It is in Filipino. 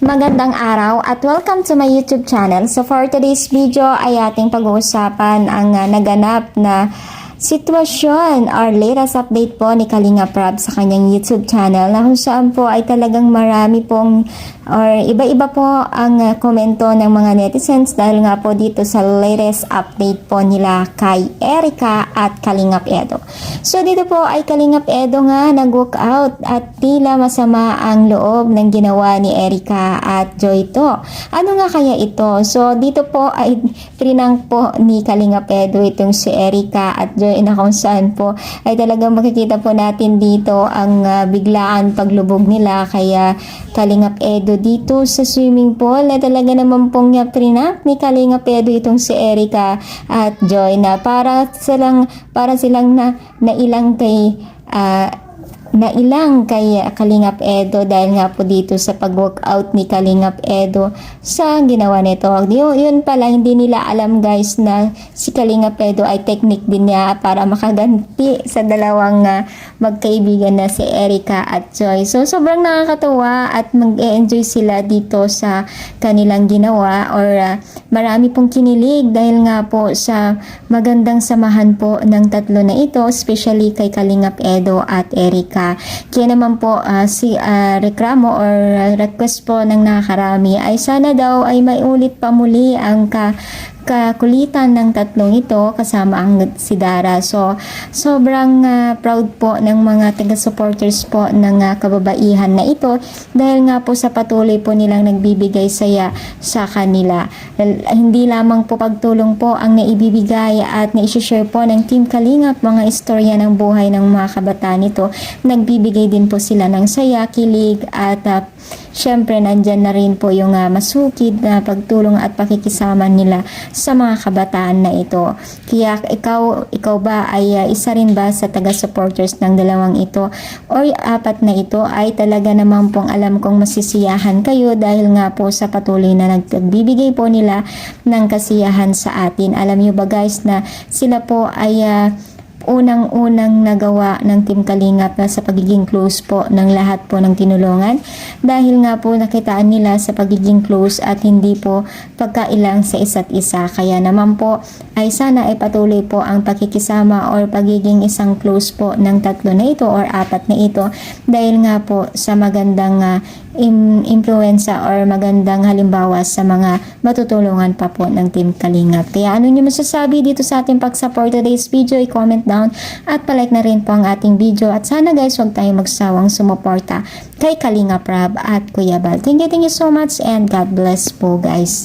Magandang araw at welcome to my YouTube channel. So for today's video ay ating pag-uusapan ang naganap na sitwasyon or latest update po ni Kalinga Prab sa kanyang YouTube channel na kung saan po ay talagang marami pong or iba-iba po ang komento ng mga netizens dahil nga po dito sa latest update po nila kay Erica at Kalingap Edo. So dito po ay Kalingap Edo nga nag-walk out at tila masama ang loob ng ginawa ni Erica at Joy to. Ano nga kaya ito? So dito po ay prinang po ni Kalingap Edo itong si Erica at Joy na kung saan po ay talagang makikita po natin dito ang biglaan paglubog nila kaya Kalingap Edo dito sa swimming pool na talaga naman pong prinang ni Kalingap Edo itong si Erica at Joy na para silang nailang kay Kalingap Edo dahil nga po dito sa pag-workout ni Kalingap Edo sa ginawa nito. Yun pala, hindi nila alam guys na si Kalingap Edo ay technique din niya para makaganti sa dalawang magkaibigan na si Erica at Joy. So sobrang nakakatawa at mag-enjoy sila dito sa kanilang ginawa or marami pong kinilig dahil nga po sa magandang samahan po ng tatlo na ito, especially kay Kalingap Edo at Erica. Kaya naman po si reklamo or request po ng nakakarami ay sana daw ay maiulit pa muli ang kakulitan ng tatlong ito kasama ang si Dara. So sobrang proud po ng mga taga-supporters po ng kababaihan na ito dahil nga po sa patuloy po nilang nagbibigay saya sa kanila. Hindi lamang po pagtulong po ang naibibigay at naishishare po ng Team Kalingap mga istorya ng buhay ng mga kabataan nito. Nagbibigay din po sila ng saya, kilig at syempre nandyan na rin po yung masukid na pagtulong at pakikisama nila sa mga kabataan na ito. Kaya ikaw ba ay isa rin ba sa taga-supporters ng dalawang ito o apat na ito ay talaga naman pong alam kong masisiyahan kayo dahil nga po sa patuloy na nagbibigay po nila ng kasiyahan sa atin. Alam nyo ba guys na sila po ay unang-unang nagawa ng Team Kalingap na sa pagiging close po ng lahat po ng tinulungan dahil nga po nakitaan nila sa pagiging close at hindi po pagkailang sa isa't isa. Kaya naman po ay sana ay patuloy po ang pakikisama or pagiging isang close po ng tatlo na ito or apat na ito dahil nga po sa magandang influensya or magandang halimbawa sa mga matutulungan pa po ng Team Kalingap. Kaya ano nyo masasabi dito sa ating pag-support today's video, i-comment down at palike na rin po ang ating video at sana guys huwag tayong magsawang sumuporta kay Kalinga Prab at Kuya Bal. Thank you so much and God bless po guys.